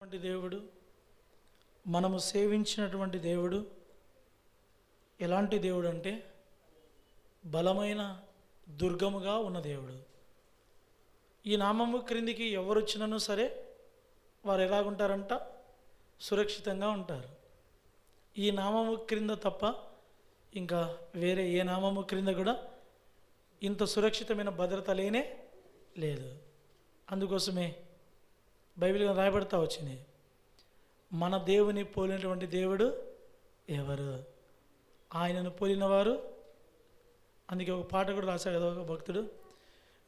అటువంటి దేవుడు, మనము సేవించినటువంటి దేవుడు ఎలాంటి దేవుడు అంటే బలమైన దుర్గముగా ఉన్న దేవుడు. ఈ నామము క్రిందికి ఎవరు వచ్చినను సరే వారు ఎలాగుంటారంట? సురక్షితంగా ఉంటారు. ఈ నామము క్రింద తప్ప ఇంకా వేరే ఏ నామము క్రింద కూడా ఇంత సురక్షితమైన భద్రత లేనే లేదు. అందుకోసమే బైబిల్లో రాయబడతా వచ్చింది, మన దేవుని పోలినటువంటి దేవుడు ఎవరు? ఆయనను పోలినవారు. అందుకే ఒక పాట కూడా రాశాడు కదా ఒక భక్తుడు,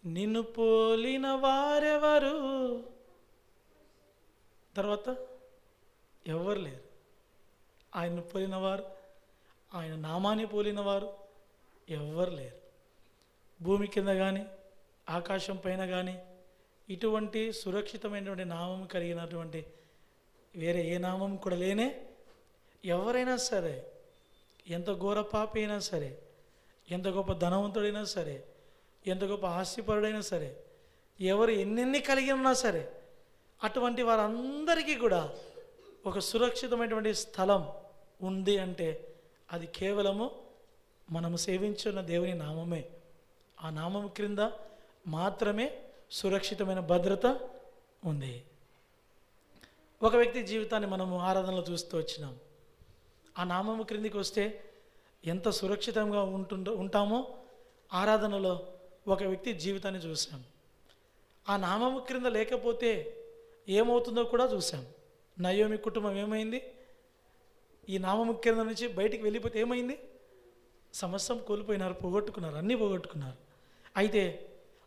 నిన్ను పోలిన వారెవరు? తర్వాత ఎవరు లేరు. ఆయనను పోలినవారు, ఆయన నామాన్ని పోలినవారు ఎవ్వరు లేరు. భూమి కింద కానీ ఆకాశం పైన కానీ ఇటువంటి సురక్షితమైనటువంటి నామం కలిగినటువంటి వేరే ఏ నామం కూడా లేనే. ఎవరైనా సరే, ఎంత ఘోర పాపి అయినా సరే, ఎంత గొప్ప ధనవంతుడైనా సరే, ఎంత గొప్ప ఆస్తిపరుడైనా సరే, ఎవరు ఎన్నెన్ని కలిగి ఉన్నా సరే, అటువంటి వారందరికీ కూడా ఒక సురక్షితమైనటువంటి స్థలం ఉంది అంటే అది కేవలము మనము సేవించున్న దేవుని నామమే. ఆ నామం క్రింద మాత్రమే సురక్షితమైన భద్రత ఉంది. ఒక వ్యక్తి జీవితాన్ని మనము ఆరాధనలో చూస్తూ వచ్చినాం. ఆ నామము క్రిందికి వస్తే ఎంత సురక్షితంగా ఉంటామో ఆరాధనలో ఒక వ్యక్తి జీవితాన్ని చూసాం. ఆ నామము క్రింద లేకపోతే ఏమవుతుందో కూడా చూసాం. నయోమి కుటుంబం ఏమైంది? ఈ నామము క్రింద నుంచి బయటికి వెళ్ళిపోతే ఏమైంది? సమస్తం కోల్పోయినారు, పోగొట్టుకున్నారు, అన్నీ పోగొట్టుకున్నారు. అయితే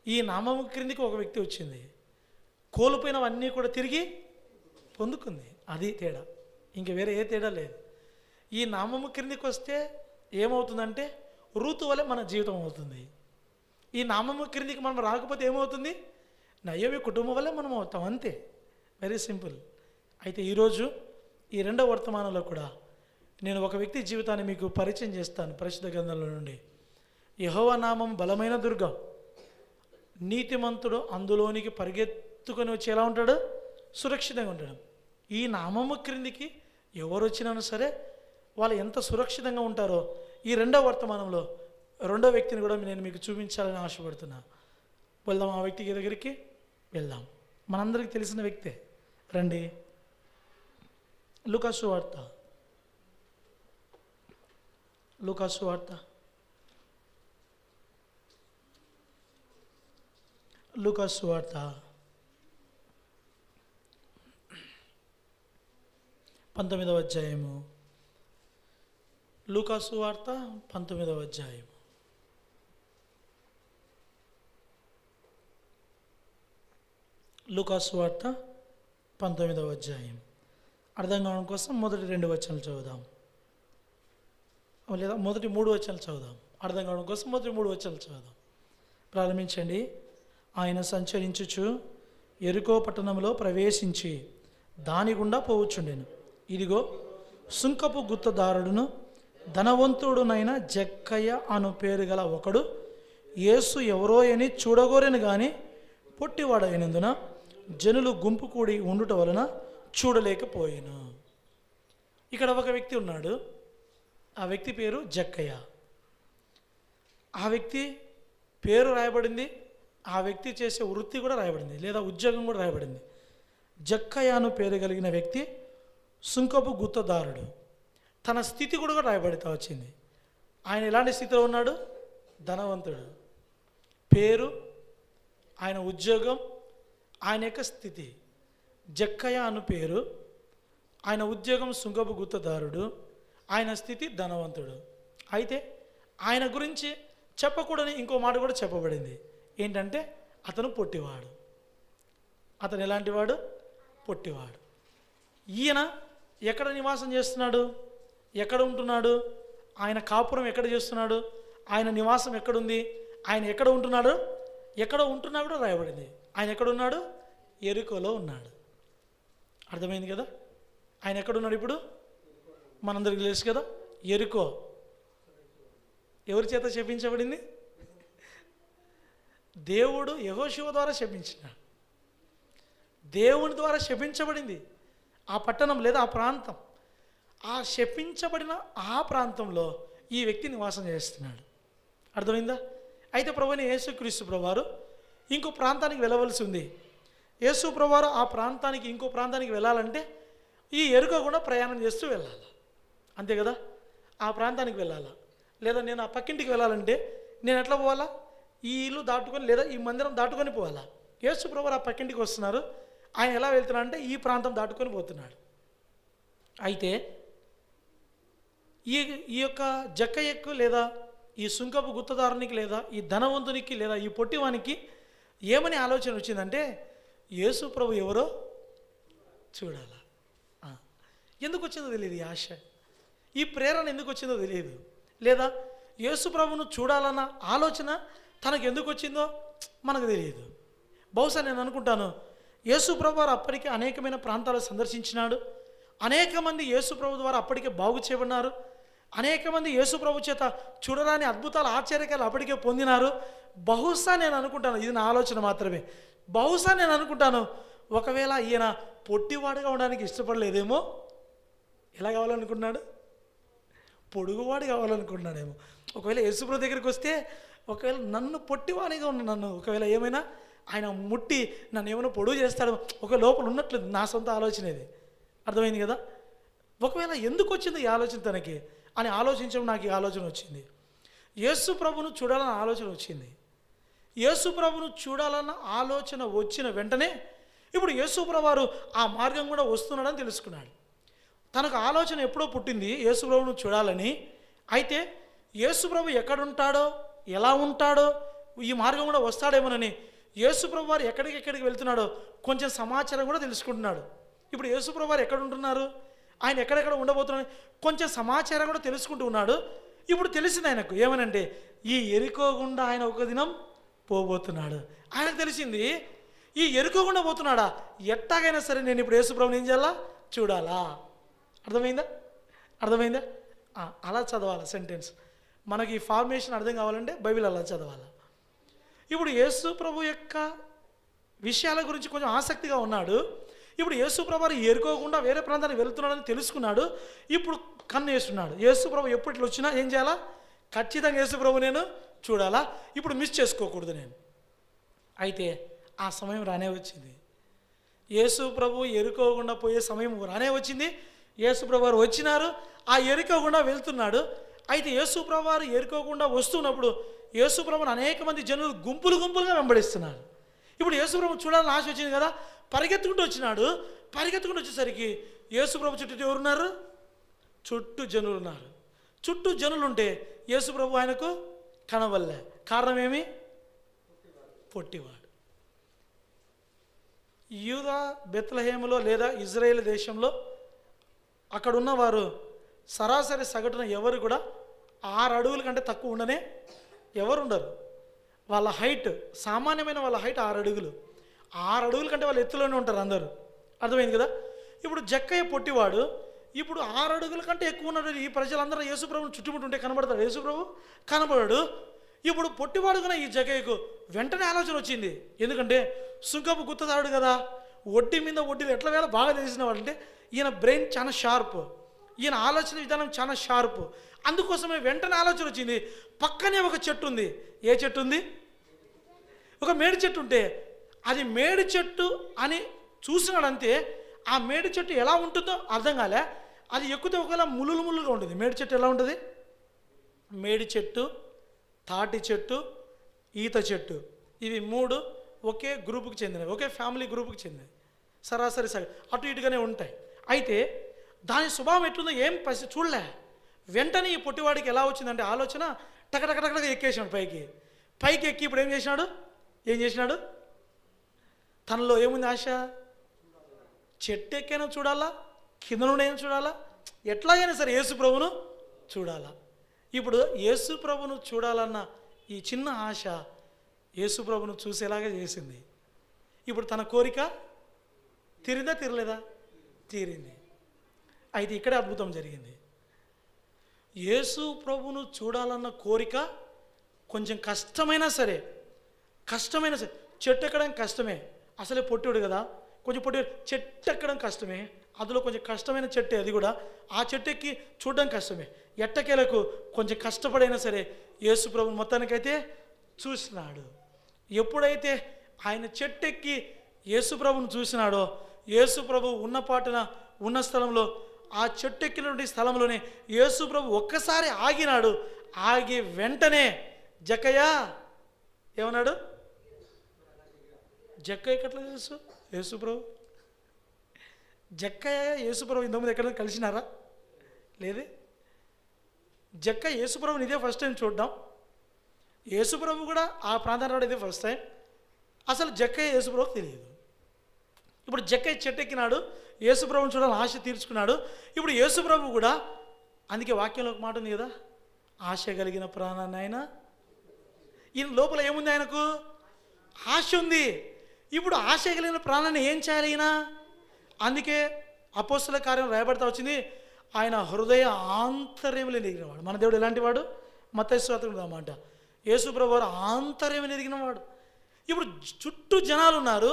ఈ నామము క్రిందికి ఒక వ్యక్తి వచ్చింది, కోల్పోయినవన్నీ కూడా తిరిగి పొందుకుంది. అది తేడా, ఇంక వేరే ఏ తేడా లేదు. ఈ నామము క్రిందికి వస్తే ఏమవుతుందంటే ఋతు వలె మన జీవితం అవుతుంది. ఈ నామము క్రిందికి మనం రాకపోతే ఏమవుతుంది? నయోమి కుటుంబం వల్లే మనం అవుతాం, అంతే. Very simple. అయితే ఈరోజు ఈ రెండవ వర్తమానంలో కూడా నేను ఒక వ్యక్తి జీవితాన్ని మీకు పరిచయం చేస్తాను. పరిశుద్ధ గ్రంథంలో నుండి, యెహోవా నామం బలమైన దుర్గం, నీతిమంతుడు అందులోనికి పరిగెత్తుకొని వచ్చి ఎలా ఉంటాడు? సురక్షితంగా ఉంటాడు. ఈ నామము క్రిందికి ఎవరు వచ్చినా సరే వాళ్ళు ఎంత సురక్షితంగా ఉంటారో ఈ రెండవ వర్తమానంలో రెండో వ్యక్తిని కూడా నేను మీకు చూపించాలని ఆశపడుతున్నా. వెళ్దాం, ఆ వ్యక్తికి దగ్గరికి వెళ్దాం. మనందరికీ తెలిసిన వ్యక్తే. రండి, లూకా సువార్త, లూకా సువార్త, లూకా సువార్త 19వ అధ్యాయము. లూకా సువార్త 19వ అధ్యాయము. లూకా సువార్త 19వ అధ్యాయం. అర్థం కావడం కోసం మొదటి 2 వచనాలు చదువుదాం, లేదా మొదటి 3 వచనాలు చదువుదాం. అర్థం కావడం కోసం మొదటి 3 వచనాలు చదువుదాం. ప్రారంభించండి. ఆయన సంచరించుచు యెరికో పట్టణంలో ప్రవేశించి దాని గుండా పోవచ్చుండెను. ఇదిగో సుంకపు గుత్తదారుడును ధనవంతుడునైన జక్కయ్య అను పేరు గల ఒకడు యేసు ఎవరో అని చూడగోరెను గాని పొట్టివాడైనందున జనులు గుంపు కూడి ఉండుట వలన చూడలేకపోయాను. ఇక్కడ ఒక వ్యక్తి ఉన్నాడు. ఆ వ్యక్తి పేరు జక్కయ్య. ఆ వ్యక్తి పేరు రాయబడింది, ఆ వ్యక్తి చేసే వృత్తి కూడా రాయబడింది, లేదా ఉద్యోగం కూడా రాయబడింది. జక్కయ్య అను పేరు కలిగిన వ్యక్తి సుంకపు గుత్తదారుడు. తన స్థితి కూడా రాయబడుతూ వచ్చింది. ఆయన ఎలాంటి స్థితిలో ఉన్నాడు? ధనవంతుడు. పేరు, ఆయన ఉద్యోగం, ఆయన యొక్క స్థితి. జక్కయ్య అను పేరు, ఆయన ఉద్యోగం సుంకపు గుత్తదారుడు, ఆయన స్థితి ధనవంతుడు. అయితే ఆయన గురించి చెప్పకూడని ఇంకో మాట కూడా చెప్పబడింది. ఏంటంటే అతను పొట్టివాడు. అతను ఎలాంటి వాడు? పొట్టివాడు. ఈయన ఎక్కడ నివాసం చేస్తున్నాడు? ఎక్కడ ఉంటున్నాడు? ఆయన కాపురం ఎక్కడ చేస్తున్నాడు? ఆయన నివాసం ఎక్కడుంది? ఆయన ఎక్కడ ఉంటున్నాడు? ఎక్కడ ఉంటున్నా కూడా రాయబడింది. ఆయన ఎక్కడున్నాడు? యెరికోలో ఉన్నాడు. అర్థమైంది కదా? ఆయన ఎక్కడున్నాడు ఇప్పుడు? మనందరికీ తెలుసు కదా, యెరికో ఎవరి చేత శపించబడింది? దేవుడు యెహోషువ ద్వారా శపించినాడు. దేవుని ద్వారా శపించబడింది. ఆ పట్టణం లేదా ఆ ప్రాంతం, ఆ శపించబడిన ఆ ప్రాంతంలో ఈ వ్యక్తి నివాసం చేస్తున్నాడు. అర్థమైందా? అయితే ప్రభువైన యేసుక్రీస్తు ప్రభువారు ఇంకో ప్రాంతానికి వెళ్ళవలసి ఉంది. యేసు ప్రభువారు ఆ ప్రాంతానికి ఇంకో ప్రాంతానికి వెళ్ళాలంటే ఈ ఎరుక కూడా ప్రయాణం చేస్తూ వెళ్ళాలి, అంతే కదా? ఆ ప్రాంతానికి వెళ్ళాలా, లేదా నేను ఆ పక్కింటికి వెళ్ళాలంటే నేను ఎట్లా పోవాలా? ఈ ఇల్లు దాటుకొని లేదా ఈ మందిరం దాటుకొని పోవాలా? యేసు ప్రభువారు ఆ పక్కింటికి వస్తున్నారు. ఆయన ఎలా వెళ్తున్నాడు అంటే ఈ ప్రాంతం దాటుకొని పోతున్నాడు. అయితే ఈ యొక్క జక్కయ్యకు లేదా ఈ సుంకపు గుత్తదారునికి లేదా ఈ ధనవంతునికి లేదా ఈ పొట్టివానికి ఏమని ఆలోచన వచ్చిందంటే యేసు ప్రభు ఎవరో చూడాలా. ఎందుకు వచ్చిందో తెలియదు, ఈ ఆశ, ఈ ప్రేరణ ఎందుకు వచ్చిందో తెలియదు. లేదా యేసు ప్రభును చూడాలన్న ఆలోచన తనకు ఎందుకు వచ్చిందో మనకు తెలియదు. బహుశా నేను అనుకుంటాను యేసు ప్రభు వారు అప్పటికే అనేకమైన ప్రాంతాలు సందర్శించినాడు. అనేక మంది యేసు ప్రభు ద్వారా అప్పటికే బాగు చేయబడినారు. అనేక మంది యేసు ప్రభు చేత చూడరాని అద్భుతాలు ఆశ్చర్యకాలు అప్పటికే పొందినారు. బహుశా నేను అనుకుంటాను, ఇది నా ఆలోచన మాత్రమే, బహుశా నేను అనుకుంటాను ఒకవేళ ఈయన పొట్టివాడుగా ఉండడానికి ఇష్టపడలేదేమో. ఎలా కావాలనుకున్నాడు? పొడుగువాడు కావాలనుకున్నాడేమో. ఒకవేళ యేసుప్రభు దగ్గరికి వస్తే ఒకవేళ నన్ను పొట్టివాడిగా ఉన్న నన్ను ఒకవేళ ఏమైనా ఆయన ముట్టి నన్ను ఏమైనా పొడుగు చేస్తాడు ఒక లోపల ఉన్నట్లు నా సొంత ఆలోచన ఇది. అర్థమైంది కదా? ఒకవేళ ఎందుకు వచ్చింది ఈ ఆలోచన తనకి అని ఆలోచించడం నాకు ఈ ఆలోచన వచ్చింది. యేసు ప్రభును చూడాలన్న ఆలోచన వచ్చింది. యేసు ప్రభును చూడాలన్న ఆలోచన వచ్చిన వెంటనే ఇప్పుడు యేసు ప్రభు వారు ఆ మార్గం కూడా వస్తున్నాడని తెలుసుకున్నాడు. తనకు ఆలోచన ఎప్పుడో పుట్టింది యేసు ప్రభును చూడాలని. అయితే యేసు ప్రభు ఎక్కడుంటాడో ఎలా ఉంటాడో ఈ మార్గం కూడా వస్తాడేమోనని యేసు ప్రభు వారు ఎక్కడికి వెళ్తున్నాడో కొంచెం సమాచారం కూడా తెలుసుకుంటున్నాడు. ఇప్పుడు యేసు ప్రభు వారు ఎక్కడ ఉంటున్నారు, ఆయన ఎక్కడెక్కడ ఉండబోతున్నాడు కొంచెం సమాచారం కూడా తెలుసుకుంటూ ఉన్నాడు. ఇప్పుడు తెలిసింది ఆయనకు ఏమనంటే ఈ ఎరికో గుండా ఆయన ఒక దినం పోబోతున్నాడు. ఆయనకు తెలిసింది ఈ ఎరుకో గుండా పోతున్నాడా, ఎట్టాగైనా సరే నేను ఇప్పుడు యేసు ప్రభుని ఏం చేయాలా? చూడాలా. అర్థమైందా? అలా చదవాలా సెంటెన్స్. మనకి ఈ ఫార్మేషన్ అర్థం కావాలంటే బైబిల్ అలా చదవాలా. ఇప్పుడు యేసు ప్రభు యొక్క విషయాల గురించి కొంచెం ఆసక్తిగా ఉన్నాడు. ఇప్పుడు యేసు ప్రభు ఎరుకోకుండా వేరే ప్రాంతానికి వెళ్తున్నాడని తెలుసుకున్నాడు. ఇప్పుడు కన్ను వేస్తున్నాడు. యేసు ప్రభు ఎప్పట్లో వచ్చినా ఏం చేయాలా? ఖచ్చితంగా యేసు ప్రభు నేను చూడాలా, ఇప్పుడు మిస్ చేసుకోకూడదు నేను. అయితే ఆ సమయం రానే వచ్చింది. యేసు ప్రభు ఎరుకోకుండా పోయే సమయం రానే వచ్చింది. యేసు ప్రభు వారు వచ్చినారు, ఆ ఎరుకోకుండా వెళ్తున్నాడు. అయితే యేసు ప్రభు వారు ఎరుకోకుండా వస్తున్నప్పుడు యేసు ప్రభుని అనేక మంది జనులు గుంపులుగా వెంబడిస్తున్నారు. ఇప్పుడు యేసు ప్రభు చూడాలని ఆశ వచ్చింది కదా, పరిగెత్తుకుంటూ వచ్చినాడు. పరిగెత్తుకుంటూ వచ్చేసరికి యేసు ప్రభు చుట్టూ ఎవరున్నారు? చుట్టూ జనులు ఉన్నారు. చుట్టూ జనులు ఉంటే యేసు ప్రభు ఆయనకు కనవల్లే. కారణం ఏమి? పొట్టివాడు. యూదా బెత్లెహేములో లేదా ఇజ్రాయేల్ దేశంలో అక్కడ ఉన్నవారు సరాసరి సగటున ఎవరు కూడా 6 అడుగుల కంటే తక్కువ ఉండనే ఎవరు ఉండరు. వాళ్ళ హైట్ సామాన్యమైన వాళ్ళ హైట్ 6 అడుగులు. 6 అడుగుల కంటే వాళ్ళు ఎత్తులోనే ఉంటారు అందరూ. అర్థమైంది కదా? ఇప్పుడు జక్కయ్య పొట్టివాడు, ఇప్పుడు 6 అడుగుల కంటే ఎక్కువ ఉన్నాడు. ఈ ప్రజలందరూ యేసుప్రభుని చుట్టుముట్టుంటే కనబడతాడు యేసుప్రభు? కనబడాడు. ఇప్పుడు పొట్టివాడు కూడా ఈ జక్కయ్యకు వెంటనే ఆలోచన వచ్చింది. ఎందుకంటే సుంకపు గుత్తదారుడు కదా, వడ్డీ మీద వడ్డీలు ఎట్లా వేళ బాగా తెలిసిన వాడు. అంటే ఈయన బ్రెయిన్ చాలా షార్ప్, ఈయన ఆలోచన విధానం చాలా షార్ప్. అందుకోసమే వెంటనే ఆలోచన వచ్చింది. పక్కనే ఒక చెట్టు ఉంది. ఏ చెట్టు ఉంది? ఒక మేడి చెట్టు ఉంటే అది మేడి చెట్టు అని చూసినాడంతే. ఆ మేడి చెట్టు ఎలా ఉంటుందో అర్థం కాలే. అది ఎక్కితే ఒకవేళ ముళ్ళుగా ఉంటుంది. మేడి చెట్టు ఎలా ఉంటుంది? మేడి చెట్టు, తాటి చెట్టు, ఈత చెట్టు, ఇవి 3 ఒకే గ్రూపుకి చెందినవి, ఒకే ఫ్యామిలీ గ్రూపుకి చెందినవి. సరాసరి అటు ఇటుగానే ఉంటాయి. అయితే దాని స్వభావం ఎట్లుందో ఏం చూడలే. వెంటనే ఈ పొట్టివాడికి ఎలా వచ్చిందంటే ఆలోచన, టకటకటక ఎక్కేసాడు పైకి ఎక్కి ఇప్పుడు ఏం చేసినాడు? తనలో ఏముంది ఆశ? చెట్టు ఎక్కైనా చూడాలా, కింద నుండి ఏం చూడాలా, ఎట్లాగైనా సరే యేసు ప్రభును చూడాలా. ఇప్పుడు యేసు ప్రభును చూడాలన్న ఈ చిన్న ఆశ యేసు ప్రభును చూసేలాగా చేసింది. ఇప్పుడు తన కోరిక తీరిందా తీరలేదా? తీరింది. అయితే ఇక్కడే అద్భుతం జరిగింది. యేసు ప్రభును చూడాలన్న కోరిక కొంచెం కష్టమైనా సరే చెట్టు ఎక్కడం కష్టమే. అసలే పొట్టివాడు కదా, కొంచెం పొట్టి చెట్టు ఎక్కడం కష్టమే. అందులో కొంచెం కష్టమైన చెట్టే అది కూడా. ఆ చెట్టు ఎక్కి చూడడం కష్టమే. ఎట్టకేలకు కొంచెం కష్టపడైనా సరే యేసు ప్రభుని మొత్తానికైతే చూసినాడు. ఎప్పుడైతే ఆయన చెట్టు ఎక్కి యేసు ప్రభుని చూసినాడో, యేసు ప్రభు ఉన్న పాటున ఉన్న స్థలంలో, ఆ చెట్టు ఎక్కినటువంటి స్థలంలోనే యేసు ప్రభు ఒక్కసారి ఆగినాడు. ఆగి వెంటనే జక్కయ్య ఏమన్నాడు? జక్కయ్యకి ఎట్లా తెలుసు యేసు ప్రభు? జక్కయ్య యేసు ప్రభు ఇంతకుముందు ఎక్కడ కలిసినారా? లేదే. జక్కయ్య యేసు ప్రభుని ఇదే ఫస్ట్ టైం చూడడం. యేసు ప్రభు కూడా ఆ ప్రాంతాన్ని రావడం ఇదే ఫస్ట్ టైం. అసలు జక్కయ్య యేసు ప్రభుకి తెలియదు. ఇప్పుడు జక్కయ్య చెట్టు ఎక్కినాడు, యేసు ప్రభుని చూడాలని ఆశ తీర్చుకున్నాడు. ఇప్పుడు యేసు ప్రభు కూడా, అందుకే వాక్యంలో ఒక మాట ఉంది కదా, ఆశ కలిగిన ప్రాణాన్ని ఆయన, ఈయన లోపల ఏముంది? ఆయనకు ఆశ ఉంది. ఇప్పుడు ఆశ కలిగిన ప్రాణాన్ని ఏం చేయాలి ఈయన? అందుకే అపోస్తల కార్యం రాయబడతా వచ్చింది, ఆయన హృదయ ఆంతర్యములు ఎదిగినవాడు. మన దేవుడు ఎలాంటి వాడు? మత్తయి సువార్తలో అన్నమాట, యేసు ప్రభు వారు ఆంతర్యం ఎదిగినవాడు. ఇప్పుడు చుట్టూ జనాలు ఉన్నారు,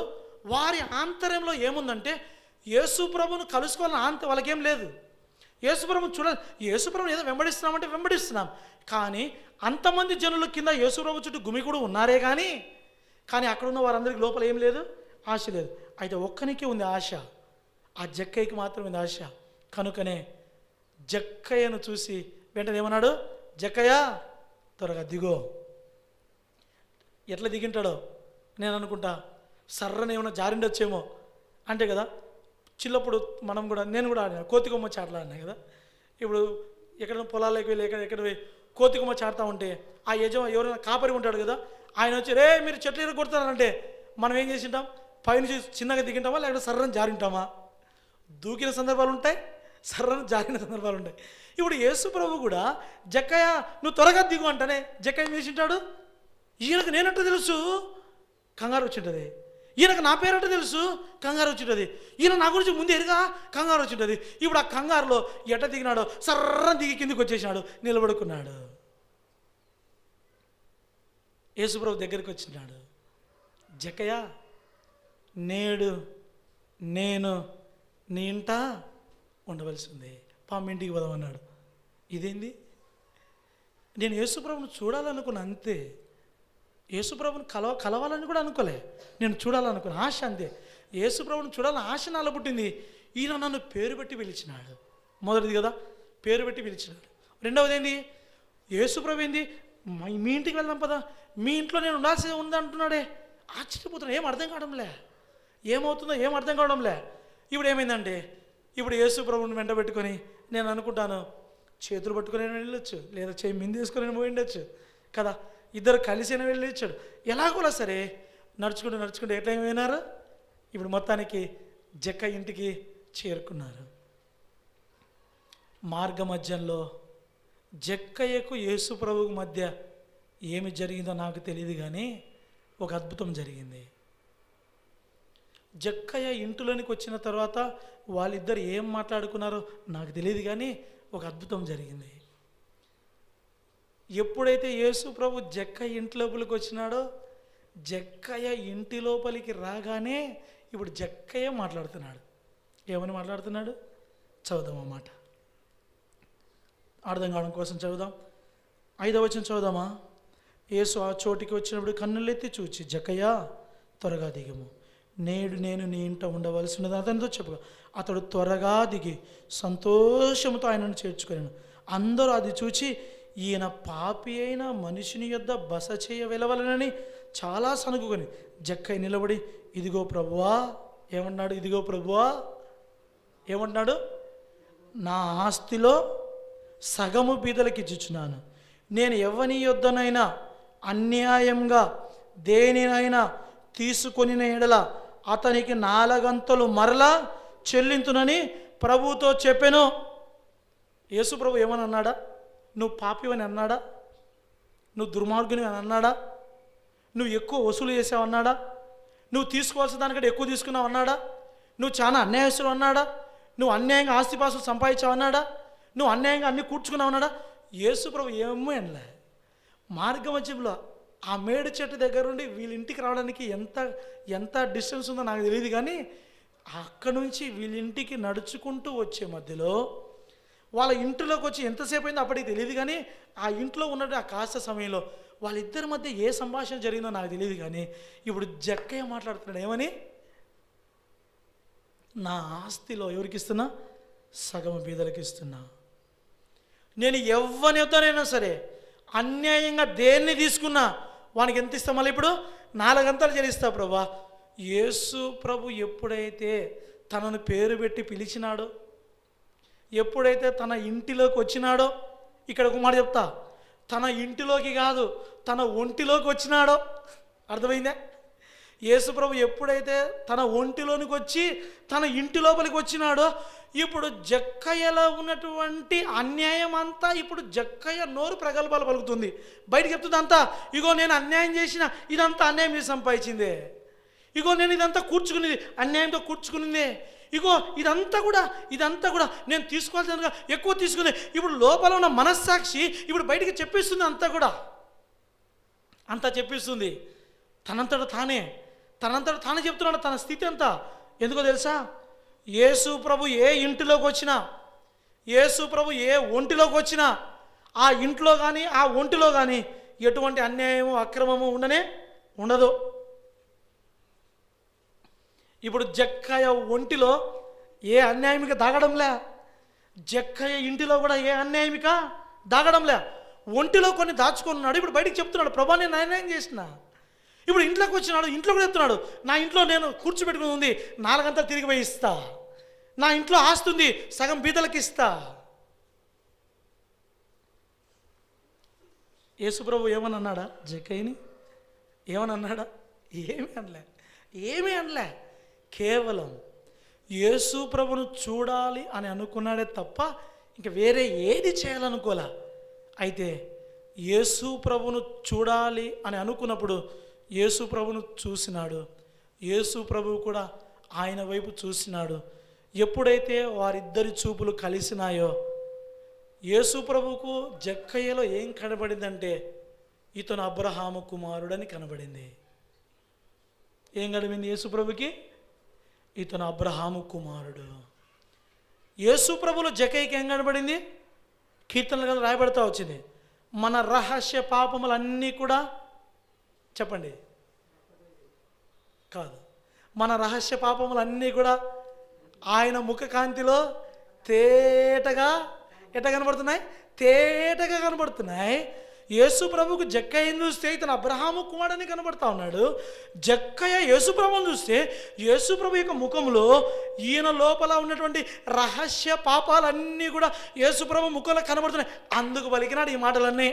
వారి ఆంతర్యంలో ఏముందంటే యేసు ప్రభును కలుసుకోవాలని వాళ్ళకేం లేదు. యేసు ప్రభుని చూడాలి, యేసు ప్రభుని ఏదో వెంబడిస్తున్నామంటే వెంబడిస్తున్నాం, కానీ అంతమంది జనుల కింద యేసు ప్రభు చుట్టూ గుమికూడు ఉన్నారే కానీ అక్కడ ఉన్న వారందరికీ లోపల ఏం లేదు, ఆశ లేదు. అయితే ఒక్కనికే ఉంది ఆశ, ఆ జక్కయ్యకి మాత్రం ఉంది ఆశ. కనుకనే జక్కయ్యను చూసి వెంటనే ఏమన్నాడు? జక్కయ్య త్వరగా దిగో. ఎట్లా దిగింటాడో నేను అనుకుంటా, సర్రని ఏమన్నా జారిండొచ్చేమో అంటే కదా. చిన్నప్పుడు నేను కూడా ఆడినా, కోతికొమ్మ చాటలు ఆడినా కదా. ఇప్పుడు ఎక్కడ పొలాల్లోకి వెళ్ళి ఎక్కడ కోతికొమ్మ చాటుతూ ఉంటే ఆ ఎవరైనా కాపరి ఉంటాడు కదా, ఆయన వచ్చి రే మీరు చెట్లు ఎక్కడ కొడతారంటే మనం ఏం చేసింటాం? పైనుంచి చిన్నగా దిగింటామా, లేకపోతే సర్రని జారింటామా? దూకిన సందర్భాలు ఉంటాయి, సర్రని జారిన సందర్భాలు ఉంటాయి. ఇప్పుడు యేసు ప్రభు కూడా జక్కయ్య నువ్వు త్వరగా దిగు అంటనే జక్కయ్య ఏం చేసింటాడు? ఈయనకు నేనంటే తెలుసు, కంగారు వచ్చింటుంది. ఈయనకు నా పేరంటే తెలుసు, కంగారు వచ్చింటుంది. ఈయన నా గురించి ముందు ఎరుగా, కంగారు వచ్చింటుంది. ఇప్పుడు ఆ కంగారులో ఎట్ట దిగినాడో సర్రని దిగి కిందికి వచ్చేసినాడు, నిలబడుకున్నాడు. యేసుప్రభు దగ్గరికి వచ్చినాడు. జక్కయ్య నేడు నేను నీ ఇంట ఉండవలసింది, ఇంటికి పోదామన్నాడు. ఇదేంది? నేను యేసుప్రభుని చూడాలనుకున్నా అంతే, యేసుప్రభుని కలవాలని కూడా అనుకోలే, నేను చూడాలనుకున్న ఆశ అంతే. యేసుప్రభుని చూడాలని ఆశ నాలో పుట్టింది. ఈయన నన్ను పేరు పెట్టి పిలిచినాడు. మొదటిది కదా, పేరు పెట్టి పిలిచినాడు. రెండవది ఏంది? యేసుప్రభు ఏంది, మీ ఇంటికి వెళ్దాం పదా, మీ ఇంట్లో నేను ఉండాల్సి ఉంది అంటున్నాడే. ఆశ్చర్యపోతున్నా, ఏం అర్థం కావడంలే, ఏమవుతుందో ఏం అర్థం కావడంలే. ఇప్పుడు ఏమైందంటే, ఇప్పుడు యేసుప్రభుని వెంట పెట్టుకొని నేను అనుకుంటాను, చేతులు పట్టుకొని వెళ్ళొచ్చు, లేదా చేయి మిందేసుకొని పోయిండొచ్చు కదా, ఇద్దరు కలిసి వెళ్ళొచ్చాడు. ఎలాగోలా సరే నడుచుకుంటూ ఎట్లా ఏమైనారు? ఇప్పుడు మొత్తానికి జక్క ఇంటికి చేరుకున్నారు. మార్గ మధ్యంలో జక్కయ్యకు యేసు ప్రభువుకు మధ్య ఏమి జరిగిందో నాకు తెలియదు, కానీ ఒక అద్భుతం జరిగింది. జక్కయ్య ఇంటిలోనికి వచ్చిన తర్వాత వాళ్ళిద్దరు ఏం మాట్లాడుకున్నారో నాకు తెలియదు, కానీ ఒక అద్భుతం జరిగింది. ఎప్పుడైతే యేసు ప్రభు జక్కయ్య ఇంటి లోపలికి వచ్చినాడో, జక్కయ్య ఇంటి లోపలికి రాగానే ఇప్పుడు జక్కయ్య మాట్లాడుతున్నాడు. ఏమని మాట్లాడుతున్నాడు? చదువుదాం అన్నమాట, అర్థం కావడం కోసం చదువుదాం. 5వ వచనం చదువుదామా? యేసు ఆ చోటికి వచ్చినప్పుడు కన్నులెత్తి చూచి, జక్కయ్య త్వరగా దిగము, నేడు నేను నీ ఇంట ఉండవలసి ఉన్నది అతనితో చెప్పగా, అతడు త్వరగా దిగి సంతోషంతో ఆయనను చేర్చుకున్నాను. అందరూ అది చూచి, ఈయన పాపి అయిన మనిషిని యొద్ద బస చేయ వెలవలనని చాలా సనుగుకొని జక్కయ్య నిలబడి, ఇదిగో ప్రభువా ఏమన్నాడు? ఇదిగో ప్రభువా ఏమన్నాడు? నా ఆస్తిలో సగము బీదలకి ఇచ్చుచున్నాను. నేను ఎవని యొద్దనైనా అన్యాయంగా దేనినైనా తీసుకొని ఎడల అతనికి 4 అంతలు మరలా చెల్లింతునని ప్రభువుతో చెప్పాను. యేసు ప్రభు ఏమని అన్నాడా? నువ్వు పాపివని అన్నాడా? నువ్వు దుర్మార్గుని అని అన్నాడా? నువ్వు ఎక్కువ వసూలు చేసావన్నాడా? నువ్వు తీసుకోవాల్సిన దానికంటే ఎక్కువ తీసుకున్నావు అన్నాడా? నువ్వు చాలా అన్యాయస్తుడు అన్నాడా? నువ్వు అన్యాయంగా ఆస్తిపాస్తులు సంపాదించావన్నాడా? నువ్వు అన్యాయంగా అన్నీ కూర్చుకున్నావు అన్నాడా? యేసు ప్రభు ఏమో అనలే. మార్గమధ్యంలో ఆ మేడు చెట్టు దగ్గర నుండి వీళ్ళ ఇంటికి రావడానికి ఎంత డిస్టెన్స్ ఉందో నాకు తెలియదు, కానీ అక్కడి నుంచి వీళ్ళింటికి నడుచుకుంటూ వచ్చే మధ్యలో వాళ్ళ ఇంటిలోకి వచ్చి ఎంతసేపు అయిందో అప్పటికి తెలియదు, కానీ ఆ ఇంట్లో ఉన్నట్టు ఆ కాస్త సమయంలో వాళ్ళిద్దరి మధ్య ఏ సంభాషణ జరిగిందో నాకు తెలియదు. కానీ ఇప్పుడు జక్కయ్య మాట్లాడుతున్నాడు ఏమని, నా ఆస్తిలో ఎవరికి ఇస్తున్నా, సగం బీదలకు ఇస్తున్నా. నేను ఎవ్వనితోనైనా సరే అన్యాయంగా దేన్ని తీసుకున్నా వానికి ఎంత ఇస్తా, మళ్ళీ ఇప్పుడు 4 గంటలు చెల్లిస్తా ప్రభా. యేసు ప్రభు ఎప్పుడైతే తనను పేరు పెట్టి పిలిచినాడో, ఎప్పుడైతే తన ఇంటిలోకి వచ్చినాడో, ఇక్కడ ఒక మాట చెప్తా, తన ఇంటిలోకి కాదు తన ఒంటిలోకి వచ్చినాడో, అర్థమైందా? యేసు ప్రభు ఎప్పుడైతే తన ఒంటిలోనికి వచ్చి తన ఇంటి లోపలికి వచ్చినాడో, ఇప్పుడు జక్కయ్యలో ఉన్నటువంటి అన్యాయం అంతా ఇప్పుడు జక్కయ్య నోరు ప్రగల్భాలు పలుకుతుంది, బయటకు చెప్తుంది అంతా. ఇగో నేను అన్యాయం చేసిన, ఇదంతా అన్యాయం చేసి సంపాదించిందే. ఇగో నేను ఇదంతా కూర్చుకునేది అన్యాయంతో కూర్చుకునిందే. ఇగో ఇదంతా కూడా నేను తీసుకోవాల్సిన ఎక్కువ తీసుకుంది. ఇప్పుడు లోపల ఉన్న మనస్సాక్షి ఇప్పుడు బయటికి చెప్పిస్తుంది, అంతా చెప్పిస్తుంది. తనంతట తానే చెప్తున్నాడు తన స్థితి అంతా. ఎందుకో తెలుసా? యేసు ప్రభు ఏ ఇంటిలోకి వచ్చినా, యేసు ప్రభు ఏ ఒంటిలోకి వచ్చినా, ఆ ఇంట్లో కానీ ఆ ఒంటిలో కానీ ఎటువంటి అన్యాయము అక్రమము ఉండదు. ఇప్పుడు జక్కయ్య ఒంటిలో ఏ అన్యాయమిక దాగడంలే, జక్కయ్య ఇంటిలో కూడా ఏ అన్యాయమిక దాగడంలే. ఒంటిలో కొన్ని దాచుకున్నాడు, ఇప్పుడు బయటికి చెప్తున్నాడు, ప్రభా నేను అన్యాయం చేసిన. ఇప్పుడు ఇంట్లోకి వచ్చినాడు, ఇంట్లో కూడా చెప్తున్నాడు, నా ఇంట్లో నేను కూర్చోబెట్టుకుని ఉంది 4 గంటలు తిరిగి పోయి ఇస్తా, నా ఇంట్లో ఆస్తుంది సగం బీదలకు ఇస్తా. యేసుప్రభు ఏమని అన్నాడా జక్కయ్యని? ఏమని అన్నాడా? ఏమీ అనలే. కేవలం యేసు ప్రభును చూడాలి అని అనుకున్నాడే తప్ప ఇంక వేరే ఏది చేయాలనుకోలే. అయితే యేసు ప్రభును చూడాలి అని అనుకున్నప్పుడు యేసు ప్రభును చూసినాడు, యేసు ప్రభువు కూడా ఆయన వైపు చూసినాడు. ఎప్పుడైతే వారిద్దరి చూపులు కలిసినాయో యేసు ప్రభువుకు జక్కయ్యలో ఏం కనబడిందంటే, ఇతను అబ్రహాము కుమారుడని కనబడింది. ఏం కనబడింది యేసు ప్రభుకి? ఇతను అబ్రహాము కుమారుడు. యేసు ప్రభులో జక్కయ్యకి ఏం కనబడింది? కీర్తనలు కదా రాయబడతా వచ్చింది, మన రహస్య పాపములన్నీ కూడా, చెప్పండి, కాదు, మన రహస్య పాపములన్నీ కూడా ఆయన ముఖకాంతిలో తేటగా కనబడుతున్నాయి. యేసు ప్రభుకు జక్కయ్యను చూస్తే ఇతను అబ్రహాము కుమారుడని కనబడతా ఉన్నాడు. జక్కయ్య యేసు ప్రభువును చూస్తే యేసు ప్రభు యొక్క ముఖంలో ఈయన లోపల ఉన్నటువంటి రహస్య పాపాలన్నీ కూడా యేసు ప్రభు ముఖంలో కనబడుతున్నాయి. అందుకు పలికినాడు ఈ మాటలన్నీ.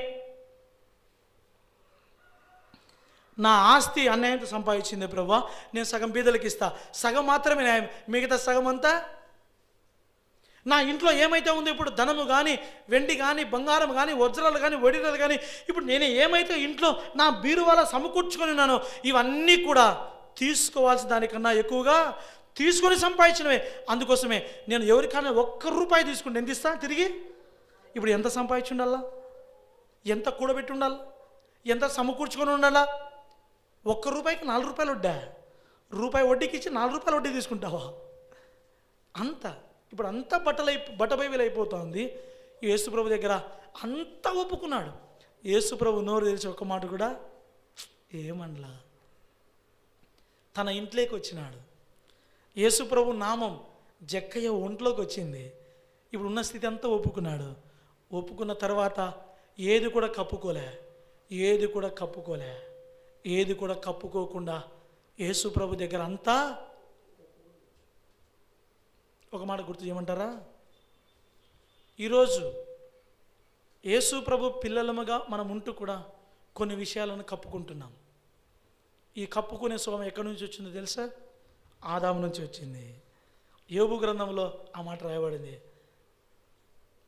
నా ఆస్తి అన్యాయంతో సంపాదించింది ప్రభువా, నేను సగం బీదలకు ఇస్తా, సగం మాత్రమే న్యాయం, మిగతా సగం అంతా నా ఇంట్లో ఏమైతే ఉందో, ఇప్పుడు ధనము కానీ వెండి కానీ బంగారం కానీ వజ్రాలు కానీ వడిరాలు కానీ, ఇప్పుడు నేను ఏమైతే ఇంట్లో నా బీరువాల సమకూర్చుకొని ఉన్నానో ఇవన్నీ కూడా తీసుకోవాల్సిన దానికన్నా ఎక్కువగా తీసుకొని సంపాదించినవే. అందుకోసమే నేను ఎవరికైనా 1 రూపాయి తీసుకుంటే ఎంత ఇస్తా తిరిగి? ఇప్పుడు ఎంత సంపాదించి ఉండాలా, ఎంత కూడబెట్టి ఉండాలా, ఎంత సమకూర్చుకొని ఉండాలా? 1 రూపాయికి 4 రూపాయలు వడ్డా, రూపాయి వడ్డీకి ఇచ్చి 4 రూపాయలు వడ్డీ తీసుకుంటావా? అంతా ఇప్పుడు అంతా బట్టబయలు అయిపోతుంది. యేసుప్రభు దగ్గర అంతా ఒప్పుకున్నాడు. యేసుప్రభు నోరు తెరిచి ఒక్క మాట కూడా ఏమనలా. తన ఇంట్లోకి వచ్చినాడు. యేసుప్రభు నామం జక్కయ్య ఒంట్లోకి వచ్చింది. ఇప్పుడు ఉన్న స్థితి అంతా ఒప్పుకున్నాడు. ఒప్పుకున్న తర్వాత ఏది కూడా కప్పుకోకుండా యేసుప్రభు దగ్గర అంతా ఒక మాట గుర్తు చేయమంటారా? ఈరోజు యేసు ప్రభు పిల్లలముగా మనం ఉంటూ కూడా కొన్ని విషయాలను కప్పుకుంటున్నాం. ఈ కప్పుకునే స్వభావం ఎక్కడి నుంచి వచ్చిందో తెలుసా? ఆదాము నుంచి వచ్చింది. యోబు గ్రంథంలో ఆ మాట రాయబడింది.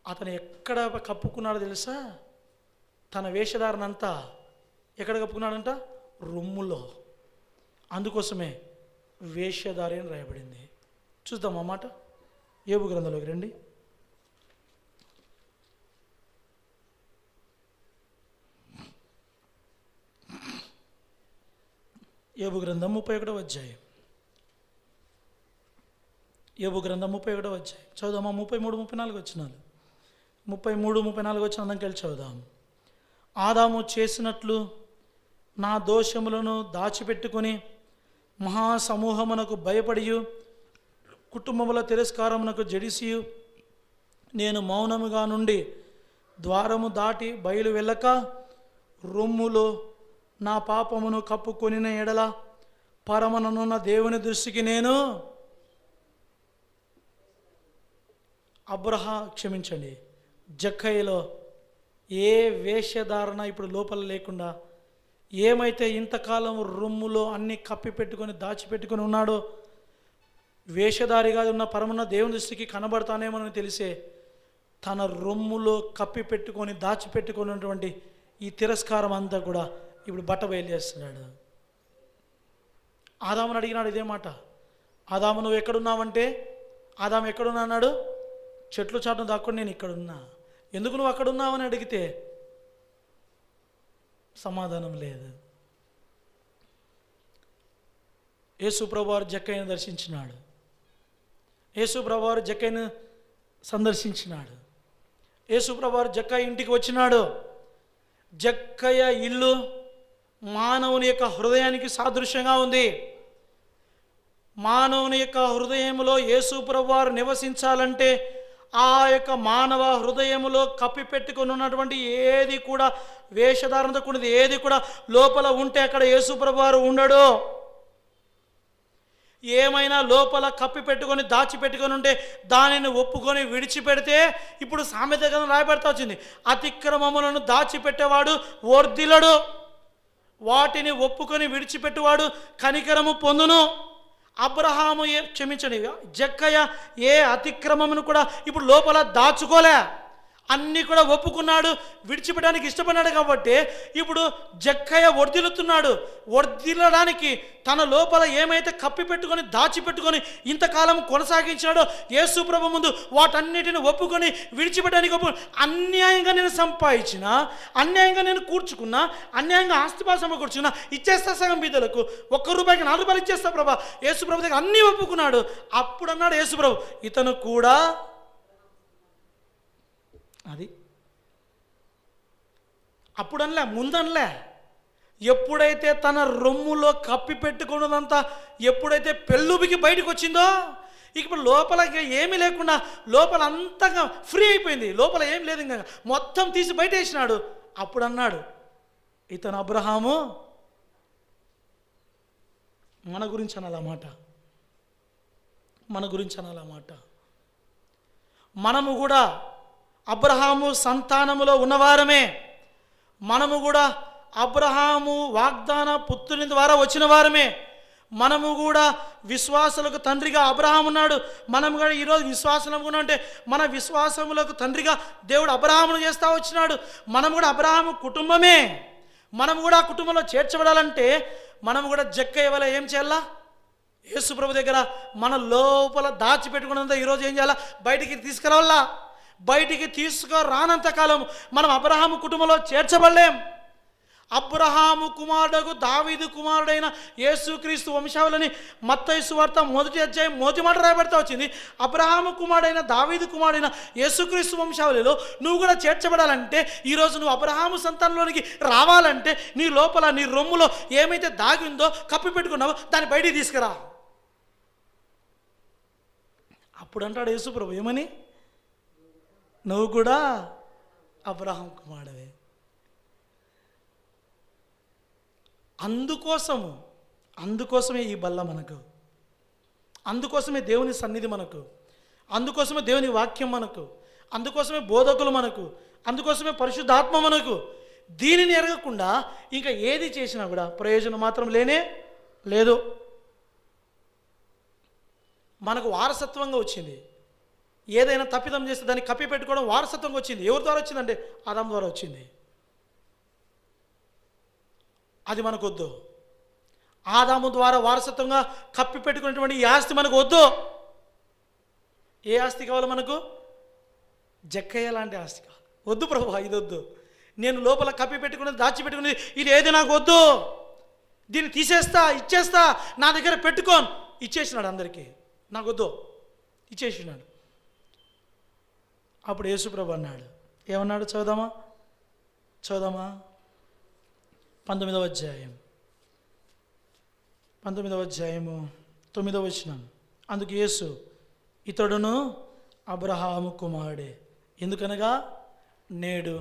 అతను ఎక్కడ కప్పుకున్నాడో తెలుసా? తన వేషధారణంతా ఎక్కడ కప్పుకున్నాడంట? రొమ్ములో. అందుకోసమే వేషధారి అని రాయబడింది. చూద్దాం ఆ మాట. యోబు గ్రంథంలోకి రండి. యోబు గ్రంథం 31వ అధ్యాయం. యోబు గ్రంథం 31వ అధ్యాయం చదుదామా. 33, 34 వచనాలు. 33, 34 వచనం కలిసి చదుదాం. ఆదాము చేసినట్లు నా దోషములను దాచిపెట్టుకొని మహాసమూహమునకు భయపడియు కుటుంబముల తిరస్కారమునకు జడిసియు నేను మౌనముగా నుండి ద్వారము దాటి బయలు వెళ్ళక రొమ్ములో నా పాపమును కప్పుకొనిన ఎడల పరమననున్న దేవుని దృష్టికి నేను జక్కయ్యలో ఏ వేషధారణ ఇప్పుడు లోపల లేకుండా ఏమైతే ఇంతకాలం రొమ్ములో అన్ని కప్పి పెట్టుకొని దాచిపెట్టుకొని ఉన్నాడో వేషధారిగా ఉన్న పరమన్న దేవుని దృష్టికి కనబడతానేమని తెలిసే తన రొమ్ములో కప్పి పెట్టుకొని దాచిపెట్టుకున్నటువంటి ఈ తిరస్కారం అంతా కూడా ఇప్పుడు బట్ట బయలుదేస్తున్నాడు. ఆదామును అడిగినాడు ఇదే మాట. ఆదాము నువ్వు ఎక్కడున్నావంటే ఆదాము ఎక్కడున్నా అన్నాడు, చెట్లు చాటును దాక్కొని నేను ఇక్కడున్నా. ఎందుకు నువ్వు అక్కడ ఉన్నావని అడిగితే సమాధానం లేదు. యేసు ప్రభువారు జక్కయ్యను దర్శించినాడు. యేసు ప్రభువారు జక్కయ్యను సందర్శించినాడు. యేసు ప్రభువారు జక్కయ్య ఇంటికి వచ్చినాడు. జక్కయ్య ఇల్లు మానవుని యొక్క హృదయానికి సాదృశ్యంగా ఉంది. మానవుని యొక్క హృదయంలో యేసు ప్రభువారు నివసించాలంటే ఆ యొక్క మానవ హృదయములో కప్పిపెట్టుకొని ఉన్నటువంటి ఏది కూడా వేషధారణతో కూడినది ఏది కూడా లోపల ఉంటే అక్కడ యేసు ప్రభువారు ఉండడు. ఏమైనా లోపల కప్పి పెట్టుకొని దాచిపెట్టుకొని ఉంటే దానిని ఒప్పుకొని విడిచిపెడితే ఇప్పుడు సామెత గ్రంథం రాయబడతా వచ్చింది, అతిక్రమములను దాచిపెట్టేవాడు వర్ధిల్లడు, వాటిని ఒప్పుకొని విడిచిపెట్టువాడు కనికరము పొందును. అబ్రహాము జక్కయ్య ఏ అతిక్రమమును కూడా ఇప్పుడు లోపల దాచుకోలే, అన్నీ కూడా ఒప్పుకున్నాడు, విడిచిపెట్టడానికి ఇష్టపడ్డాడు. కాబట్టి ఇప్పుడు జక్కయ్య వర్ధిల్లుతున్నాడు. వర్ధిల్లడానికి తన లోపల ఏమైతే కప్పి పెట్టుకొని దాచిపెట్టుకొని ఇంతకాలం కొనసాగించాడో యేసు ప్రభు ముందు వాటన్నిటిని ఒప్పుకొని విడిచిపెట్టడానికి అన్యాయంగా నేను సంపాదించిన, అన్యాయంగా నేను కూర్చుకున్నా, అన్యాయంగా ఆస్తిపాలు సమకూర్చుకున్నా, ఇచ్చేస్తా సగం బీదలకు, ₹1 4 ఇచ్చేస్తా ప్రభా. యేసు ప్రభు దగ్గర అన్నీ ఒప్పుకున్నాడు. అప్పుడు అన్నాడు యేసు ప్రభు, ఇతను కూడా అది అప్పుడనలే, ముందనలే. ఎప్పుడైతే తన రొమ్ములో కప్పి పెట్టుకున్నదంతా ఎప్పుడైతే పెళ్ళుబికి బయటకు వచ్చిందో ఇప్పుడు లోపల ఏమీ లేకుండా లోపల అంతగా ఫ్రీ అయిపోయింది. లోపల ఏం లేదు, ఇంకా మొత్తం తీసి బయట వేసినాడు. అప్పుడు అన్నాడు ఇతను అబ్రహాము. మన గురించి అనాలన్నమాట, మన గురించి అనాలన్నమాట. మనము కూడా అబ్రహాము సంతానములో ఉన్నవారమే. మనము కూడా అబ్రహాము వాగ్దాన పుత్రుని ద్వారా వచ్చిన వారమే. మనము కూడా విశ్వాసులకు తండ్రిగా అబ్రహాము ఉన్నాడు. మనం కూడా ఈరోజు విశ్వాసం అంటే మన విశ్వాసములకు తండ్రిగా దేవుడు అబ్రహామును చేస్తూ వచ్చినాడు. మనం కూడా అబ్రహాము కుటుంబమే. మనం కూడా ఆ కుటుంబంలో చేర్చబడాలంటే మనం కూడా జక్కయ్య వల్ల ఏం చేయాలా? యేసు ప్రభు దగ్గర మన లోపల దాచిపెట్టుకున్నంత ఈరోజు ఏం చేయాలా? బయటికి తీసుకురావాలా. బయటికి తీసుకురానంత కాలం మనం అబ్రహాము కుటుంబంలో చేర్చబడలేం. అబ్రహాము కుమారుడు దావీదు కుమారుడైన యేసుక్రీస్తు వంశావళిని మత్తయి సువార్త 1వ అధ్యాయం 1వ మాట రాయబడతా వచ్చింది. అబ్రహాము కుమారుడైన దావీదు కుమారుడైన యేసుక్రీస్తు వంశావళిలో నువ్వు కూడా చేర్చబడాలంటే ఈరోజు నువ్వు అబ్రహాము సంతానంలోనికి రావాలంటే నీ లోపల నీ రొమ్ములో ఏమైతే దాగిందో కప్పి పెట్టుకున్నావో దాన్ని బయటికి తీసుకురా. అప్పుడు అంటాడు యేసు ప్రభు ఏమని, నువ్వు కూడా అబ్రహాం కుమారుడే. అందుకోసమే ఈ బల్ల మనకు, అందుకోసమే దేవుని సన్నిధి మనకు, అందుకోసమే దేవుని వాక్యం మనకు, అందుకోసమే బోధకులు మనకు, అందుకోసమే పరిశుద్ధాత్మ మనకు. దీనిని ఎరగకుండా ఇంకా ఏది చేసినా కూడా ప్రయోజనం మాత్రం లేనే లేదు. మనకు వారసత్వంగా వచ్చింది. ఏదైనా తప్పిదం చేస్తే దాన్ని కప్పి పెట్టుకోవడం వారసత్వంగా వచ్చింది. ఎవరి ద్వారా వచ్చిందంటే ఆదాము ద్వారా వచ్చింది. అది మనకు వద్దు. ఆదాము ద్వారా వారసత్వంగా కప్పి పెట్టుకున్నటువంటి ఈ ఆస్తి మనకు వద్దు. ఏ ఆస్తి కావాలి మనకు? జక్కయ్య లాంటి ఆస్తి కావాలి. వద్దు ప్రభు, ఇది వద్దు. నేను లోపల కప్పి పెట్టుకున్నది, దాచిపెట్టుకున్నది ఇది ఏది నాకు వద్దు. దీన్ని తీసేస్తా, ఇచ్చేస్తా, నా దగ్గర పెట్టుకోను. ఇచ్చేసినాడు అందరికీ, నాకు వద్దు. ఇచ్చేసినాడు. అప్పుడు యేసుప్రభు అన్నాడు, ఏమన్నాడు చదువుదామా 19వ అధ్యాయం 9వ వచనం. అందుకు యేసు, ఇతడును అబ్రహాము కుమారుడే, ఎందుకనగా నేడు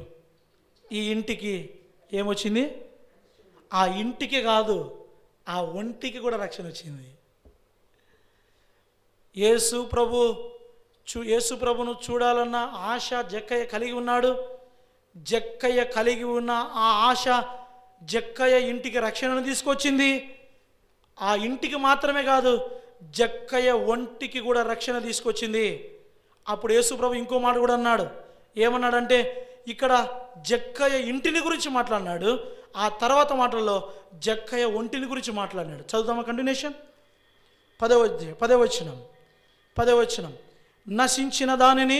ఈ ఇంటికి ఏమొచ్చింది? ఆ ఇంటికి కాదు, ఆ ఒంటికి కూడా రక్షణ వచ్చింది. యేసు ప్రభును చూడాలన్న ఆశ జక్కయ్య కలిగి ఉన్నాడు. జక్కయ్య కలిగి ఉన్న ఆ ఆశ జక్కయ్య ఇంటికి రక్షణను తీసుకొచ్చింది. ఆ ఇంటికి మాత్రమే కాదు, జక్కయ్య ఒంటికి కూడా రక్షణ తీసుకొచ్చింది. అప్పుడు యేసు ప్రభు ఇంకో మాట కూడా అన్నాడు. ఏమన్నాడంటే, ఇక్కడ జక్కయ్య ఇంటిని గురించి మాట్లాడినాడు, ఆ తర్వాత మాటల్లో జక్కయ్య ఒంటిని గురించి మాట్లాడినాడు. చదువుదామా కంటిన్యూషన్. 10వ వచనం. నశించిన దానిని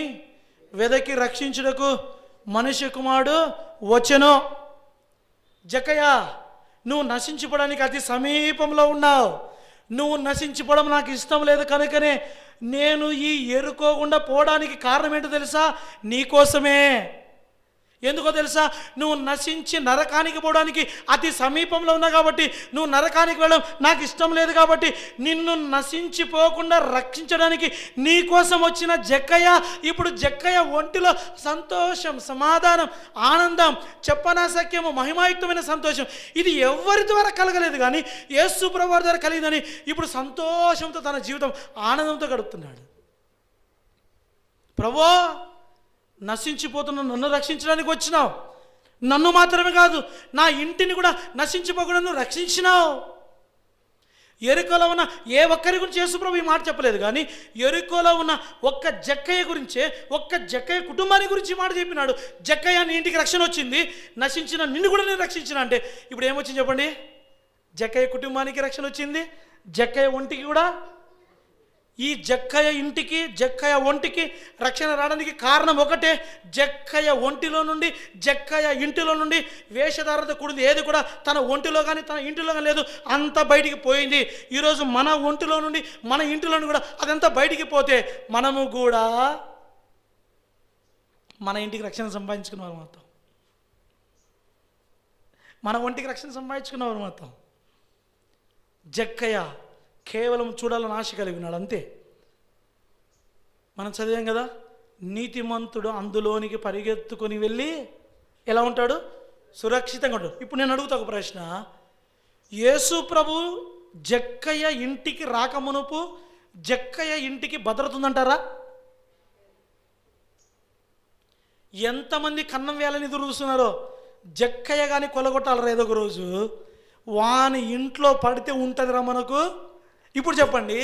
వెదకి రక్షించుటకు మనుష్య కుమారుడు వచ్చెను. జక్కయ్య, నువ్వు నశించిపోవడానికి అతి సమీపంలో ఉన్నావు. నువ్వు నశించిపోవడం నాకు ఇష్టం లేదు, కనుకనే నేను ఈ ఎరుకోకుండా పోవడానికి కారణం ఏంటో తెలుసా? నీకోసమే. ఎందుకో తెలుసా? నువ్వు నశించి నరకానికి పోవడానికి అతి సమీపంలో ఉన్నావు కాబట్టి, నువ్వు నరకానికి వెళ్ళడం నాకు ఇష్టం లేదు కాబట్టి, నిన్ను నశించిపోకుండా రక్షించడానికి నీ కోసం వచ్చిన జక్కయ్య, ఇప్పుడు జక్కయ్య ఒంటిలో సంతోషం, సమాధానం, ఆనందం, చెప్పనాశక్యము, మహిమాయుక్తమైన సంతోషం, ఇది ఎవరి ద్వారా కలగలేదు కానీ యేసు ప్రభువు ద్వారా కలిగిందని ఇప్పుడు సంతోషంతో తన జీవితం ఆనందంతో గడుపుతున్నాడు. ప్రభువా, నశించిపోతున్న నన్ను రక్షించడానికి వచ్చినావు. నన్ను మాత్రమే కాదు, నా ఇంటిని కూడా నశించిపోకుండా నువ్వు రక్షించినావు. ఎరుకోలో ఉన్న ఏ ఒక్కరి గురించి యేసుప్రభు ఈ మాట చెప్పలేదు కానీ ఎరుకోలో ఉన్న ఒక్క జక్కయ్య గురించే, ఒక్క జక్కయ్య కుటుంబాన్ని గురించి మాట చెప్పినాడు. జక్కయ్య, నీ ఇంటికి రక్షణ వచ్చింది, నశించిన నిన్ను కూడా నేను రక్షించిన అంటే ఇప్పుడు ఏమొచ్చింది చెప్పండి? జక్కయ్య కుటుంబానికి రక్షణ వచ్చింది, జక్కయ్య ఒంటికి కూడా. ఈ జక్కయ్య ఇంటికి, జక్కయ్య ఒంటికి రక్షణ రావడానికి కారణం ఒకటే. జక్కయ్య ఒంటిలో నుండి, జక్కయ్య ఇంటిలో నుండి వేషధారత కూడింది ఏది కూడా తన ఒంటిలో కానీ తన ఇంటిలో కానీ లేదు, అంతా బయటికి పోయింది. ఈరోజు మన ఒంటిలో నుండి, మన ఇంటిలో నుండి కూడా అదంతా బయటికి పోతే మనము కూడా మన ఇంటికి రక్షణ సంపాదించుకున్నవారు మొత్తం, మన ఒంటికి రక్షణ సంపాదించుకున్నవారు మొత్తం. జక్కయ్య కేవలం చూడాలని ఆశ కలిగినాడు, అంతే. మనం చదివాం కదా, నీతిమంతుడు అందులోనికి పరిగెత్తుకొని వెళ్ళి ఎలా ఉంటాడు? సురక్షితంగా ఉంటాడు. ఇప్పుడు నేను అడుగుతా ఒక ప్రశ్న. యేసు ప్రభు జక్కయ్య ఇంటికి రాకమునుపు జక్కయ్య ఇంటికి భద్రత ఉందంటారా? ఎంతమంది కన్నం వేయాలని ఎదురు చూస్తున్నారో. జక్కయ్య కానీ కొలగొట్టాలరా ఏదో ఒక రోజు, వాని ఇంట్లో పడితే ఉంటుందిరా మనకు. ఇప్పుడు చెప్పండి,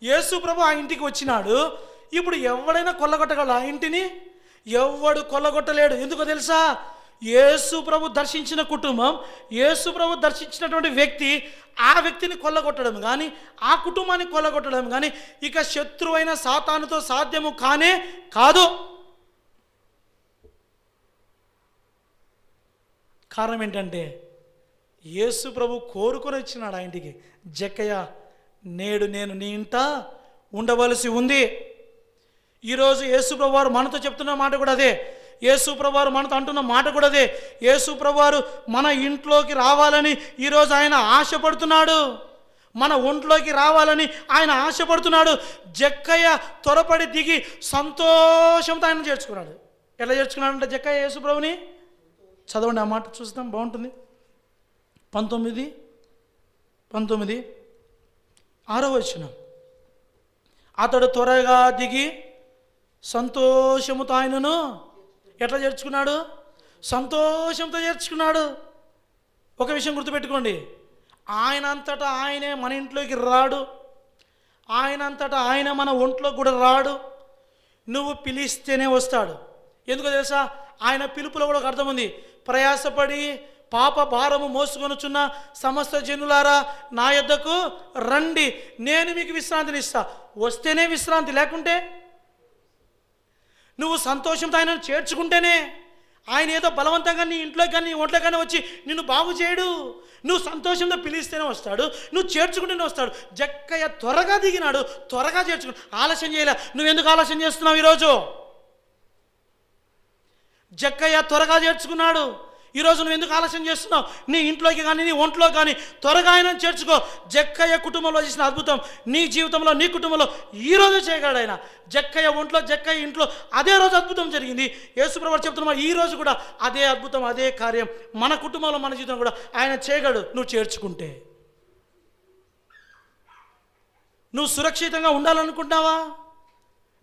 యేసు ప్రభు ఆ ఇంటికి వచ్చినాడు, ఇప్పుడు ఎవడైనా కొల్లగొట్టగల ఆ ఇంటిని? ఎవడు కొల్లగొట్టలేడు. ఎందుకో తెలుసా? యేసు ప్రభు దర్శించిన కుటుంబం, యేసు ప్రభు దర్శించినటువంటి వ్యక్తి, ఆ వ్యక్తిని కొల్లగొట్టడం కానీ, ఆ కుటుంబాన్ని కొల్లగొట్టడం కానీ ఇక శత్రువైన సాతానుతో సాధ్యము కానే కాదు. కారణం ఏంటంటే యేసు ప్రభు కోరుకొని వచ్చినాడు ఆ ఇంటికి. జక్కయ్య, నేడు నేను నీ ఇంట ఉండవలసి ఉంది. ఈరోజు యేసు ప్రభు వారు మనతో చెప్తున్న మాట కూడా అదే. యేసు ప్రభు వారు మనతో అంటున్న మాట కూడా అదే. యేసు ప్రభు వారు మన ఇంట్లోకి రావాలని ఈరోజు ఆయన ఆశపడుతున్నాడు. మన ఒంట్లోకి రావాలని ఆయన ఆశపడుతున్నాడు. జక్కయ్య త్వరపడి దిగి సంతోషంతో ఆయన చేర్చుకున్నాడు. ఎలా చేర్చుకున్నాడంటే జక్కయ్య యేసు ప్రభుని, చదవండి ఆ మాట చూస్తాం, బాగుంటుంది. 19 6వ వచనం. అతడు త్వరగా దిగి సంతోషముతో ఆయనను ఎట్లా చేర్చుకున్నాడు? సంతోషంతో చేర్చుకున్నాడు. ఒక విషయం గుర్తుపెట్టుకోండి, ఆయన అంతటా ఆయనే మన ఇంట్లోకి రాడు, ఆయన అంతటా ఆయన మన ఒంట్లోకి కూడా రాడు. నువ్వు పిలిస్తేనే వస్తాడు. ఎందుకో తెలుసా? ఆయన పిలుపులో కూడా ఒక అర్థం ఉంది. ప్రయాసపడి పాప భారము మోసుకొనుచున్న సమస్త జనులారా నా యొద్దకు రండి, నేను మీకు విశ్రాంతిని ఇస్తా. వస్తేనే విశ్రాంతి, లేకుంటే నువ్వు సంతోషంతో ఆయనను చేర్చుకుంటేనే, ఆయన ఏదో బలవంతంగా నీ ఇంట్లోకి కానీ నీ ఒంట్లో కానీ వచ్చి నిన్ను బాగు చేయడు. నువ్వు సంతోషంతో పిలిస్తేనే వస్తాడు, నువ్వు చేర్చుకుంటేనే వస్తాడు. జక్కయ్య త్వరగా దిగినాడు, త్వరగా చేర్చుకున్నాడు, ఆలస్యం చేయలే. నువ్వెందుకు ఆలస్యం చేస్తున్నావు ఈరోజు? జక్కయ్య త్వరగా చేర్చుకున్నాడు. ఈరోజు నువ్వు ఎందుకు ఆలస్యం చేస్తున్నావు? నీ ఇంట్లోకి కానీ నీ ఒంట్లో కానీ త్వరగా ఆయన చేర్చుకో. జక్కయ్య కుటుంబంలో చేసిన అద్భుతం నీ జీవితంలో నీ కుటుంబంలో ఈరోజు చేయగలడు ఆయన. జక్కయ్య ఒంట్లో జక్కయ్య ఇంట్లో అదే రోజు అద్భుతం జరిగింది. యేసుప్రభువు చెప్తున్నా ఈ రోజు కూడా అదే అద్భుతం అదే కార్యం మన కుటుంబంలో మన జీవితంలో కూడా ఆయన చేయగలడు. నువ్వు చేర్చుకుంటే. నువ్వు సురక్షితంగా ఉండాలనుకుంటున్నావా?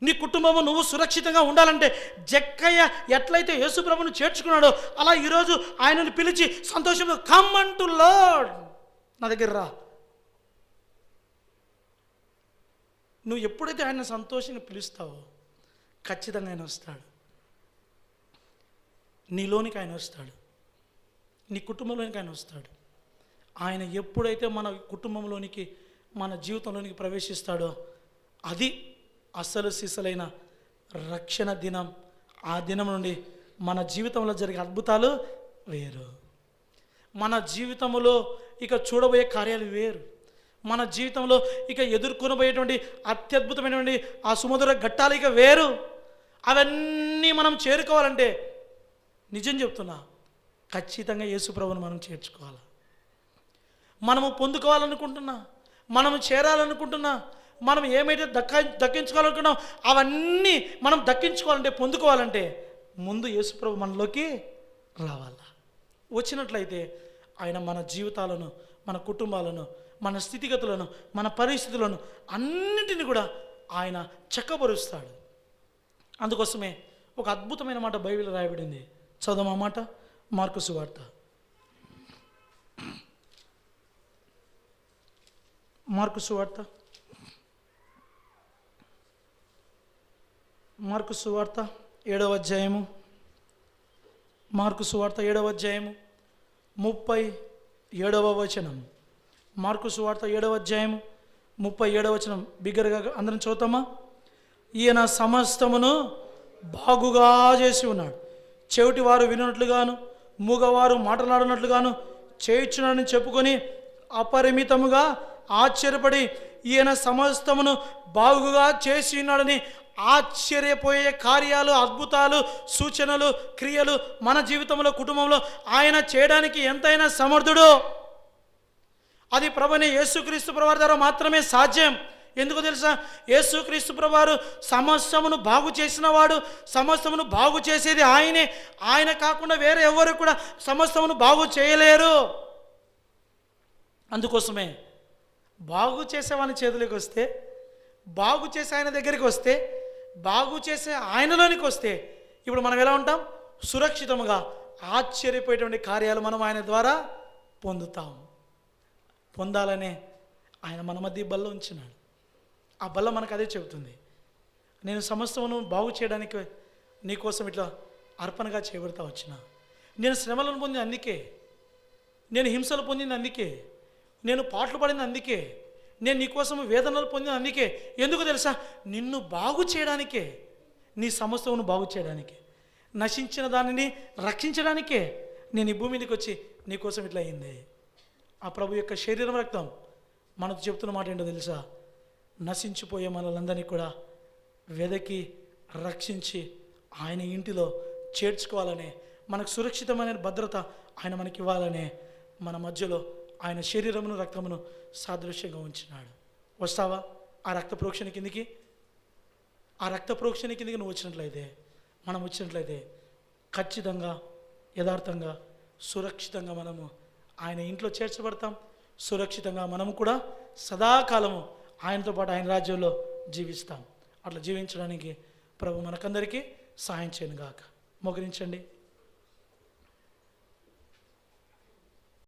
నీ కుటుంబము నువ్వు సురక్షితంగా ఉండాలంటే జక్కయ్య ఎట్లయితే యేసుప్రభువును చేర్చుకున్నాడో అలా ఈరోజు ఆయనను పిలిచి సంతోషంగా కమ్ అంటు లార్డ్, నా దగ్గర రా. నువ్వు ఎప్పుడైతే ఆయన సంతోషంగా పిలుస్తావో ఖచ్చితంగా ఆయన వస్తాడు. నీలోనికి ఆయన వస్తాడు, నీ కుటుంబంలోనికి ఆయన వస్తాడు. ఆయన ఎప్పుడైతే మన కుటుంబంలోనికి మన జీవితంలోనికి ప్రవేశిస్తాడో అది అసలు సిసలైన రక్షణ దినం. ఆ దినం నుండి మన జీవితంలో జరిగే అద్భుతాలు వేరు. మన జీవితంలో ఇక చూడబోయే కార్యాలు వేరు. మన జీవితంలో ఇక ఎదుర్కొనబోయేటువంటి అత్యద్భుతమైనటువంటి ఆ సుమధుర ఘట్టాలు ఇక వేరు. అవన్నీ మనం చేరుకోవాలంటే నిజం చెప్తున్నా, ఖచ్చితంగా యేసుప్రభువును మనం చేర్చుకోవాలి. మనము పొందుకోవాలనుకుంటున్నా, మనము చేరాలనుకుంటున్నా, మనం ఏమైతే దక్కించుకోవాలనుకున్నాం అవన్నీ మనం దక్కించుకోవాలంటే పొందుకోవాలంటే ముందు యేసుప్రభు మనలోకి రావాలా. వచ్చినట్లయితే ఆయన మన జీవితాలను, మన కుటుంబాలను, మన స్థితిగతులను, మన పరిస్థితులను అన్నిటిని కూడా ఆయన చక్కబరుస్తాడు. అందుకోసమే ఒక అద్భుతమైన మాట బైబిల్ రాయబడింది. చదవం ఆ మాట. మార్కు సువార్త, మార్కు సువార్త, మార్కు సువార్త 7వ అధ్యాయము, మార్కు సువార్త 7వ అధ్యాయము 37వ వచనం. మార్కు సువార్త 7వ అధ్యాయము 37వ వచనం బిగ్గరగా అందరం చదువుతామా? ఈయన సమస్తమును బాగుగా చేసి ఉన్నాడు, చెవిటివారు వినట్లుగాను మూగవారు మాట్లాడినట్లుగాను చేయుచున్నాడని చెప్పుకొని అపరిమితముగా ఆశ్చర్యపడి ఈయన సమస్తమును బాగుగా చేసి ఉన్నాడని ఆశ్చర్యపోయే కార్యాలు, అద్భుతాలు, సూచనలు, క్రియలు మన జీవితంలో కుటుంబంలో ఆయన చేయడానికి ఎంతైనా సమర్థుడు. అది ప్రభుని యేసుక్రీస్తు ప్రభువారి ద్వారా మాత్రమే సాధ్యం. ఎందుకు తెలుసా? యేసుక్రీస్తు ప్రభువారు సమస్తమును బాగు చేసిన వాడు, సమస్తమును బాగు చేసేది ఆయనే. ఆయన కాకుండా వేరే ఎవరు కూడా సమస్తమును బాగు చేయలేరు. అందుకోసమే బాగు చేసేవాని చేతులకు వస్తే, బాగు చేసే ఆయన దగ్గరికి వస్తే, బాగు చేసే ఆయనలోనికి వస్తే ఇప్పుడు మనం ఎలా ఉంటాం? సురక్షితముగా ఆశ్చర్యపోయేటువంటి కార్యాలు మనం ఆయన ద్వారా పొందుతాం. పొందాలనే ఆయన మన మధ్య బల్ల ఉంచినాడు. ఆ బల్ల మనకు అదే చెబుతుంది. నేను సమస్తమును బాగు చేయడానికి నీకోసం ఇట్లా అర్పణగా చేయబడతా వచ్చిన. నేను శ్రమలను పొందింది అందుకే, నేను హింసలు పొందింది అందుకే, నేను పాటలు పడింది అందుకే, నేను నీకోసం వేదనలు పొందిన అందుకే. ఎందుకు తెలుసా? నిన్ను బాగు చేయడానికే, నీ సమస్తమును బాగు చేయడానికే, నశించిన దానిని రక్షించడానికే నేను ఈ భూమి మీదకి వచ్చి నీకోసం ఇట్లా అయింది. ఆ ప్రభు యొక్క శరీరం రక్తం మనకు చెప్తున్న మాట ఏంటో తెలుసా? నశించిపోయే మనలందరినీ కూడా వెదకి రక్షించి ఆయన ఇంటిలో చేర్చుకోవాలనే, మనకు సురక్షితమైన భద్రత ఆయన మనకి ఇవ్వాలనే మన మధ్యలో ఆయన శరీరమును రక్తమును సాదృశ్యంగా ఉంచినాడు. వస్తావా ఆ రక్త ప్రోక్షణ కిందికి? ఆ రక్త ప్రోక్షణ కిందికి నువ్వు వచ్చినట్లయితే, మనం వచ్చినట్లయితే ఖచ్చితంగా యథార్థంగా సురక్షితంగా మనము ఆయన ఇంట్లో చేర్చబడతాం. సురక్షితంగా మనము కూడా సదాకాలము ఆయనతో పాటు ఆయన రాజ్యంలో జీవిస్తాం. అట్లా జీవించడానికి ప్రభు మనకందరికీ సహాయం చేయను గాక. మోకరించండి.